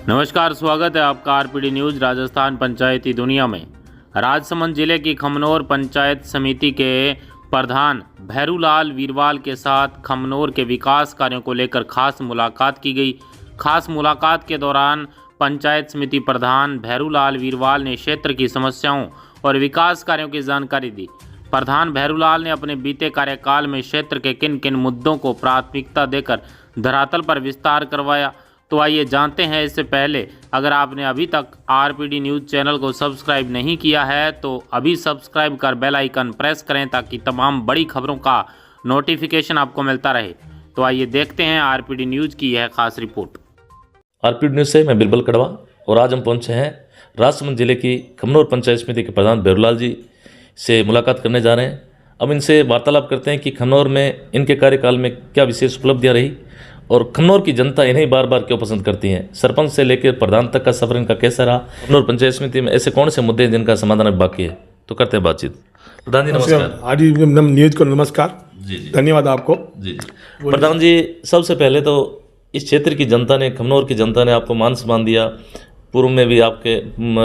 नमस्कार, स्वागत है आपका आरपीडी न्यूज राजस्थान पंचायती दुनिया में। राजसमंद जिले की खमनौर पंचायत समिति के प्रधान भैरूलाल वीरवाल के साथ खमनौर के विकास कार्यों को लेकर खास मुलाकात की गई। खास मुलाकात के दौरान पंचायत समिति प्रधान भैरूलाल वीरवाल ने क्षेत्र की समस्याओं और विकास कार्यों की जानकारी दी। प्रधान भैरूलाल ने अपने बीते कार्यकाल में क्षेत्र के किन किन मुद्दों को प्राथमिकता देकर धरातल पर विस्तार करवाया। तो आइए जानते हैं। इससे पहले अगर आपने अभी तक आरपीडी न्यूज़ चैनल को सब्सक्राइब नहीं किया है तो अभी सब्सक्राइब कर बेल आइकन प्रेस करें ताकि तमाम बड़ी खबरों का नोटिफिकेशन आपको मिलता रहे। तो आइए देखते हैं आरपीडी न्यूज़ की यह खास रिपोर्ट। आरपीडी न्यूज़ से मैं बिरबल कड़वा और आज हम पहुंचे हैं राजसमंद जिले की खमनौर पंचायत समिति के प्रधान भैरूलाल जी से मुलाकात करने जा रहे हैं। अब इनसे वार्तालाप करते हैं कि खमनौर में इनके कार्यकाल में क्या विशेष उपलब्धियां रही और खमनौर की जनता इन्हें बार बार क्यों पसंद करती है। सरपंच से लेकर प्रधान तक का सफर इनका कैसा रहा। खमनौर पंचायत समिति में ऐसे कौन से मुद्दे हैं जिनका समाधान अभी बाकी है। तो करते हैं बातचीत। प्रधान जी नमस्कार। आज न्यूज को नमस्कार जी जी धन्यवाद आपको। जी जी प्रधान जी, सबसे पहले तो इस क्षेत्र की जनता ने, खमनौर की जनता ने आपको मान सम्मान दिया। पूर्व में भी आपके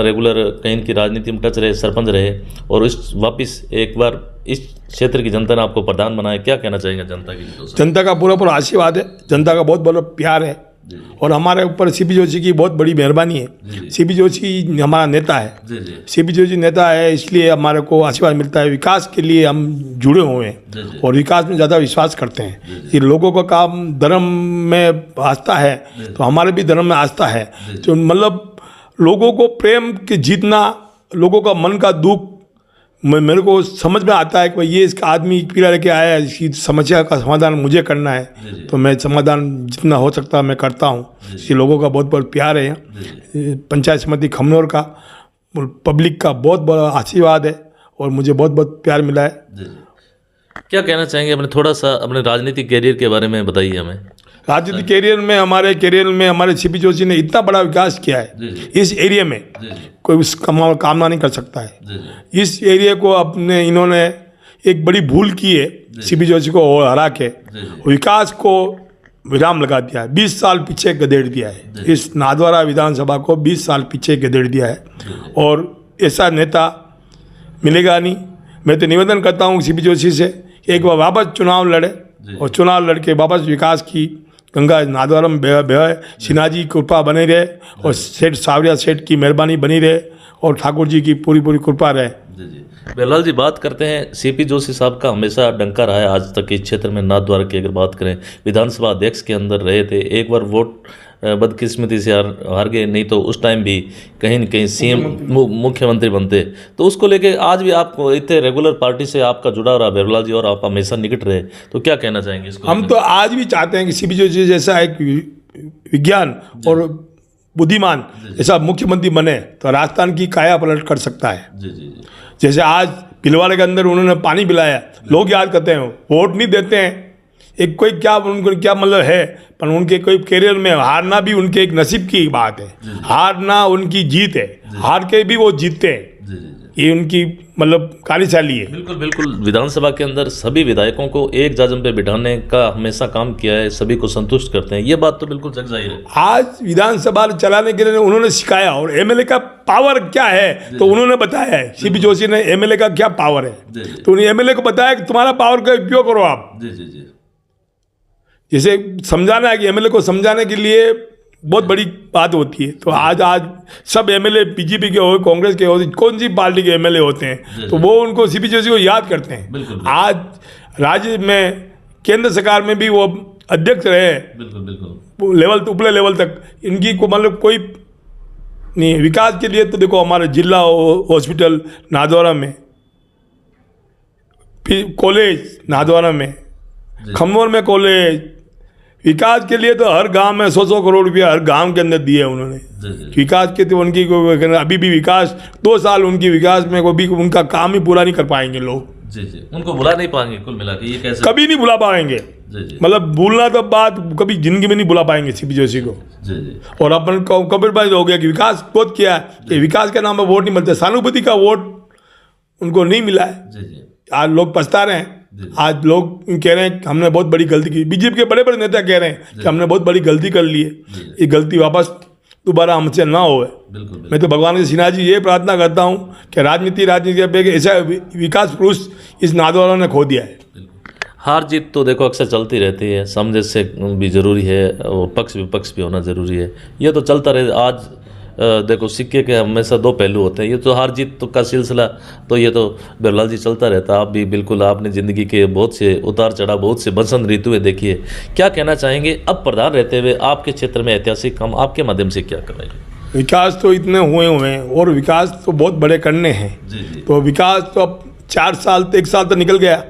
रेगुलर कहीं की राजनीति में टच रहे, सरपंच रहे और इस वापस एक बार इस क्षेत्र की जनता ने आपको प्रधान बनाया। क्या कहना चाहेंगे जनता की? जनता का पूरा पूरा आशीर्वाद है, जनता का बहुत बड़ा प्यार है और हमारे ऊपर सीपी जोशी की बहुत बड़ी मेहरबानी है। सीपी जोशी हमारा नेता है, सीपी जोशी नेता है, इसलिए हमारे को आशीर्वाद मिलता है। विकास के लिए हम जुड़े हुए हैं और विकास में ज़्यादा विश्वास करते हैं। ये लोगों का काम धर्म में आस्था है तो हमारे भी धर्म में आस्था है। तो मतलब लोगों को प्रेम के जीतना, लोगों का मन का दुख मेरे को समझ में आता है कि भाई ये इसका आदमी पीड़ा लेके आया है, इसकी समस्या का समाधान मुझे करना है तो मैं समाधान जितना हो सकता है मैं करता हूँ। इसलिए लोगों का बहुत बहुत प्यार है। पंचायत समिति खमनौर का, पब्लिक का बहुत बड़ा आशीर्वाद है और मुझे बहुत बहुत प्यार मिला है। क्या कहना चाहेंगे अपने, थोड़ा सा अपने राजनीतिक कैरियर के बारे में बताइए हमें। राजनीतिक कैरियर में हमारे सीपी जोशी ने इतना बड़ा विकास किया है इस एरिया में, कोई उस कामना नहीं कर सकता है। इस एरिया को अपने इन्होंने एक बड़ी भूल की है, सीपी जोशी को हरा के विकास को विराम लगा दिया है। 20 साल पीछे गधेड़ दिया है। इस नादवारा विधानसभा को 20 साल पीछे गधेड़ दिया है और ऐसा नेता मिलेगा नहीं। मैं तो निवेदन करता हूँ सीपी जोशी से एक बार वापस चुनाव लड़े और चुनाव लड़के वापस विकास की गंगा नादवारा में बहे, सिन्हा जी की कृपा बनी रहे और सेठ सावरिया सेठ की मेहरबानी बनी रहे और ठाकुर जी की पूरी पूरी कृपा रहे। भैरूलाल जी, बात करते हैं सीपी जोशी साहब का हमेशा डंका रहा है आज तक इस क्षेत्र में। नाथद्वारा की अगर बात करें, विधानसभा अध्यक्ष के अंदर रहे थे, एक बार वोट बदकिस्मती से हार गए, नहीं तो उस टाइम भी कहीं न कहीं सीएम मुख्यमंत्री बनते। तो उसको लेके आज भी आप इतने रेगुलर पार्टी से आपका जुड़ा रहा भैरूलाल जी और आप हमेशा निकट रहे, तो क्या कहना चाहेंगे इसको? हम तो आज भी चाहते हैं कि सीपी जोशी जैसा एक विज्ञान और बुद्धिमान ऐसा मुख्यमंत्री बने तो राजस्थान की काया पलट कर सकता है। जैसे आज पिलवाड़े के अंदर उन्होंने पानी पिलाया, लोग याद करते हैं, वोट नहीं देते हैं। एक कोई क्या उनको क्या मतलब है, पर उनके कोई कैरियर में हारना भी उनके एक नसीब की बात है। हारना उनकी जीत है, हार के भी वो जीतते हैं। ये उनकी मतलब कार्यशैली है। बिल्कुल बिल्कुल। विधानसभा के अंदर सभी विधायकों को एक जाजम पे बिठाने का हमेशा काम किया है, सभी को संतुष्ट करते हैं, ये बात तो बिल्कुल जग जाहिर है। आज विधानसभा चलाने के लिए उन्होंने सिखाया और एमएलए का पावर क्या है तो उन्होंने बताया है। सीपी जोशी ने एमएलए का क्या पावर है तो उन्हें एमएलए को बताया कि तुम्हारा पावर का उपयोग करो आप। जैसे समझाना है कि एमएलए को समझाने के लिए बहुत बड़ी बात होती है। तो आज सब एमएलए बीजेपी के हो, कांग्रेस के हो, कौन सी पार्टी के एमएलए होते हैं तो वो उनको सीपी जोशी को याद करते हैं। आज राज्य में केंद्र सरकार में भी वो अध्यक्ष रहे लेवल उपले लेवल तक, इनकी को मतलब कोई नहीं। विकास के लिए तो देखो हमारे जिला हॉस्पिटल नादवारा में, कॉलेज नादवारा में, खमनौर में कॉलेज, विकास के लिए तो हर गांव में 100 करोड़ रुपया हर गांव के अंदर दिए उन्होंने। विकास के तो उनकी अभी भी विकास 2 साल उनकी विकास में भी उनका काम ही पूरा नहीं कर पाएंगे लोग। उनको भुला नहीं पाएंगे कुल मिला के, ये कैसे? कभी नहीं भुला पाएंगे। मतलब भूलना तो बात कभी जिंदगी में नहीं भुला पाएंगे सीपी जोशी को। और अपन कबीर भाई हो गया कि विकास बहुत किया है, विकास के नाम पर वोट नहीं मिलते। सहानुभूति का वोट उनको नहीं मिला है। आज लोग पछता रहे हैं। आज लोग कह रहे हैं कि हमने बहुत बड़ी गलती की। बीजेपी के बड़े बड़े नेता कह रहे हैं कि हमने बहुत बड़ी गलती कर ली है, ये गलती वापस दोबारा हमसे ना हो। बिल्कुल मैं तो भगवान के सिन्हा जी ये प्रार्थना करता हूँ कि राजनीति के ऐसा विकास पुरुष इस नादौरा ने खो दिया है। हार जीत तो देखो अक्सर चलती रहती है, समझ भी जरूरी है और पक्ष विपक्ष भी होना जरूरी है। ये तो चलता रहे। आज देखो सिक्के के हमेशा दो पहलू होते हैं। ये तो हार जीत तो का सिलसिला तो ये तो बेरोलाल जी चलता रहता। आप भी बिल्कुल, आपने ज़िंदगी के बहुत से उतार चढ़ाव, बहुत से बसंत ऋतु देखिए। क्या कहना चाहेंगे अब प्रधान रहते हुए आपके क्षेत्र में ऐतिहासिक काम आपके माध्यम से क्या कराएंगे? विकास तो इतने हुए हैं और विकास तो बहुत बड़े करने हैं। तो विकास तो अब 4 साल 1 साल तो निकल गया,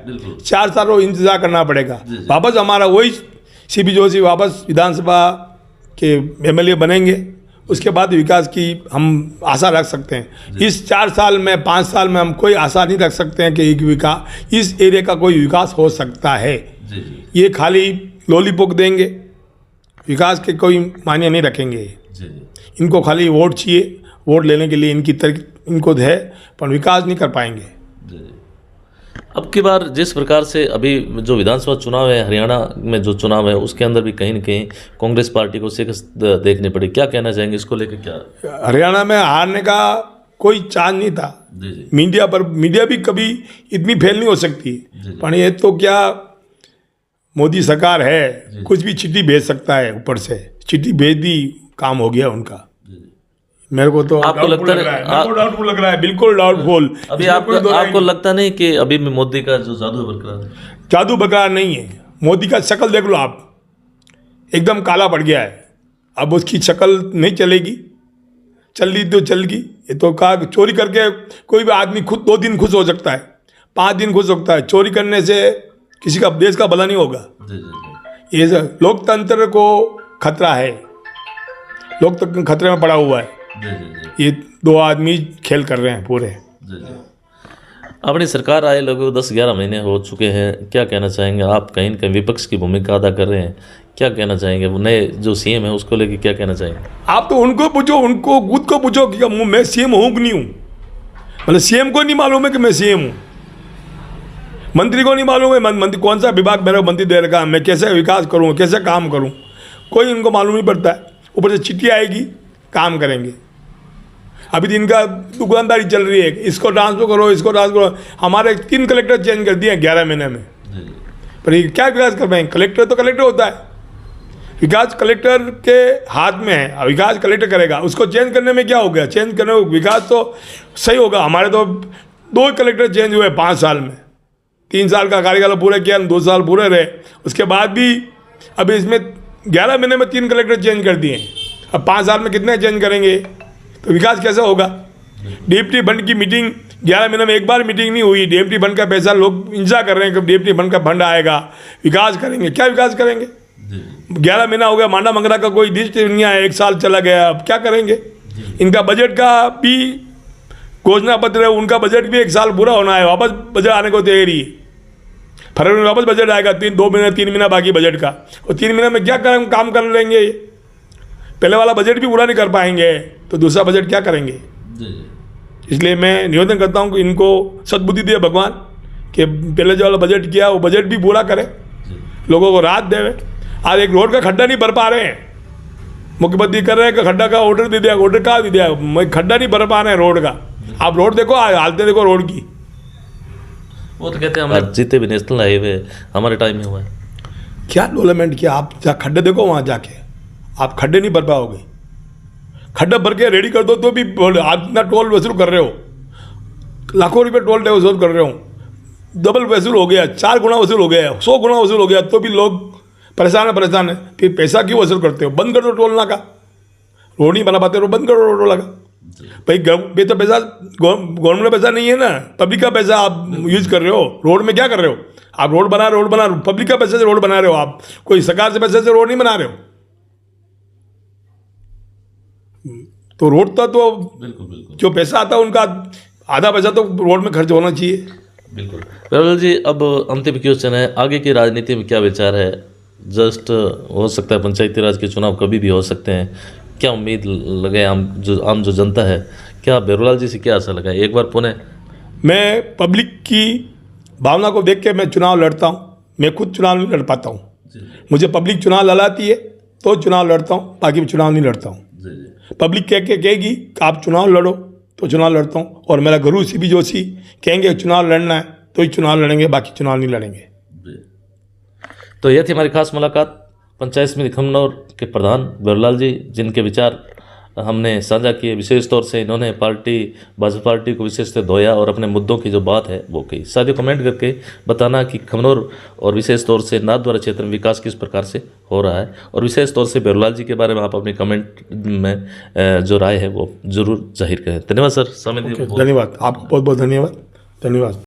4 साल को इंतजार करना पड़ेगा। वापस हमारा वही सीपी जोशी वापस विधानसभा के एमएलए बनेंगे, उसके बाद विकास की हम आशा रख सकते हैं। इस 4 साल में 5 साल में हम कोई आशा नहीं रख सकते हैं कि एक विकास इस एरिया का कोई विकास हो सकता है। ये खाली लॉलीपॉप देंगे, विकास के कोई मायने नहीं रखेंगे। इनको खाली वोट चाहिए, वोट लेने के लिए इनको है, पर विकास नहीं कर पाएंगे। अब की बार जिस प्रकार से अभी जो विधानसभा चुनाव है, हरियाणा में जो चुनाव है, उसके अंदर भी कहीं न कहीं कांग्रेस पार्टी को शिकस्त देखनी पड़ी। क्या कहना चाहेंगे इसको लेकर? क्या हरियाणा में हारने का कोई चांस नहीं था। मीडिया भी कभी इतनी फेल नहीं हो सकती, पर ये तो क्या मोदी सरकार है, कुछ भी चिट्ठी भेज सकता है। ऊपर से चिट्ठी भेज दी, काम हो गया उनका। मेरे को तो आपको लगता है डाउटफुल लग रहा है, बिल्कुल डाउटफुल। अभी आपको लगता नहीं कि अभी भी मोदी का जो जादू बरकरार है? जादू बरकरार नहीं है। मोदी का शक्ल देख लो आप, एकदम काला पड़ गया है। अब उसकी शक्ल नहीं चलेगी, चल रही तो चल गई। ये तो कहा चोरी करके कोई भी आदमी खुद 2 दिन खुश हो सकता है, 5 दिन खुश हो सकता है। चोरी करने से किसी का देश का भला नहीं होगा। ये लोकतंत्र को खतरा है, लोकतंत्र खतरे में पड़ा हुआ है। ये 2 आदमी खेल कर रहे हैं पूरे। अपनी सरकार आए लगभग 10-11 महीने हो चुके हैं। क्या कहना चाहेंगे आप? कहीं न कहीं विपक्ष की भूमिका अदा कर रहे हैं। क्या कहना चाहेंगे? वो नए जो सीएम है उसको लेकर क्या कहना चाहेंगे? आप तो उनको पूछो, उनको खुद को पूछो कि मैं सीएम हूँ कि नहीं हूँ। मतलब सीएम को नहीं मालूम है कि मैं सीएम हूँ, मंत्री को नहीं मालूम है मंत्री कौन सा विभाग मेरा मंत्री दे रखा है, मैं कैसे विकास करूँ, कैसे काम करूँ, कोई इनको मालूम नहीं पड़ता है। ऊपर से चिट्ठी आएगी, काम करेंगे। अभी दिन का दुकानदारी चल रही है, इसको ट्रांसफर करो, इसको ट्रांसफर करो। हमारे 3 कलेक्टर चेंज कर दिए 11 महीने में, पर ये क्या विकास कर पाएंगे? कलेक्टर तो कलेक्टर होता है, विकास कलेक्टर के हाथ में है। विकास कलेक्टर करेगा, उसको चेंज करने में क्या हो गया? चेंज करने में विकास तो सही होगा। हमारे तो 2 कलेक्टर चेंज हुए 5 साल में, 3 साल का कार्यकाल पूरा किया, 2 साल पूरे रहे। उसके बाद भी अभी इसमें 11 महीने में 3 कलेक्टर चेंज कर दिए। अब 5 साल में कितने चेंज करेंगे? तो विकास कैसे होगा? डीएमटी फंड की मीटिंग 11 महीने में एक बार मीटिंग नहीं हुई। डीएमटी फंड का पैसा लोग इंतजार कर रहे हैं कब डीएमटी फंड का फंड आएगा, विकास करेंगे। क्या विकास करेंगे? 11 महीना हो गया, मांडा मंगरा का कोई लिस्ट नहीं आया, 1 साल चला गया, अब क्या करेंगे? इनका बजट का भी घोषणा पत्र है, उनका बजट भी 1 साल पूरा होना है, वापस बजट आने को तैयारी है। फरवरी में वापस बजट आएगा, 2 महीने 3 महीना बाकी बजट का, और 3 महीने में क्या काम कर लेंगे? पहले वाला बजट भी पूरा नहीं कर पाएंगे तो दूसरा बजट क्या करेंगे? इसलिए मैं निवेदन करता हूं कि इनको सद्बुद्धि दे भगवान, कि पहले जो वाला बजट किया वो बजट भी पूरा करे, लोगों को राहत देवे। आज एक रोड का खड्डा नहीं भर पा रहे हैं, मुख्यमंत्री कर रहे हैं कि खड्डा का ऑर्डर दे दिया, ऑर्डर कहाँ दे दिया? खड्डा नहीं भर पा रहे हैं रोड का। आप रोड देखो, हालतें देखो रोड की। वो तो कहते हैं हमारे जीते भी नेशनल हाईवे हमारे टाइम में हुआ है। क्या डेवलपमेंट किया? आप जा खड्डे देखो, वहाँ जाके आप खड्डे नहीं भर पाओगे। खड्डा भर के रेडी कर दो तो भी आप इतना टोल वसूल कर रहे हो, लाखों रुपए टोल वसूल कर रहे हो, डबल वसूल हो गया, 4 गुना वसूल हो गया, 100 गुना वसूल हो गया, तो भी लोग परेशान है। फिर पैसा क्यों वसूल करते हो? बंद कर दो टोल नाका। रोड नहीं बना पाते हो, बंद करो टोल नाका। भाई ये तो पैसा गवर्नमेंट का पैसा नहीं है ना, पब्लिक का पैसा आप यूज कर रहे हो। रोड में क्या कर रहे हो आप? रोड बना रहे हो, पब्लिक का पैसे से रोड बना रहे हो आप, कोई सरकार से पैसे से रोड नहीं बना रहे हो। तो रोड का तो बिल्कुल जो पैसा आता है उनका आधा पैसा तो रोड में खर्च होना चाहिए। बिल्कुल। बेरोलाल जी, अब अंतिम क्वेश्चन है, आगे की राजनीति में क्या विचार है? जस्ट हो सकता है पंचायती राज के चुनाव कभी भी हो सकते हैं, क्या उम्मीद लगे आम जो जनता है? क्या बेरोलाल जी से क्या आशा लगाए एक बार पुनः? मैं पब्लिक की भावना को देख के मैं चुनाव लड़ता हूँ। मैं खुद चुनाव नहीं लड़ पाता हूँ, मुझे पब्लिक चुनाव लड़ाती है तो चुनाव लड़ता हूँ, बाकी चुनाव नहीं लड़ता हूँ। पब्लिक कहेगी कि आप चुनाव लड़ो तो चुनाव लड़ता हूँ, और मेरा गुरु सीपी जोशी कहेंगे चुनाव लड़ना है तो ही चुनाव लड़ेंगे, बाकी चुनाव नहीं लड़ेंगे। तो यह थी हमारी खास मुलाकात पंचायत समिति खमनौर के प्रधान बेरूलाल जी, जिनके विचार हमने साझा किए। विशेष तौर से इन्होंने भाजपा पार्टी को विशेष तौर धोया और अपने मुद्दों की जो बात है वो कही। साथियों, कमेंट करके बताना कि खमनौर और विशेष तौर से नाथद्वारा क्षेत्र में विकास किस प्रकार से हो रहा है, और विशेष तौर से बेरूलाल जी के बारे में आप अपनी कमेंट में जो राय है वो जरूर जाहिर करें। धन्यवाद सर, समय दिए। धन्यवाद, आपको बहुत बहुत धन्यवाद।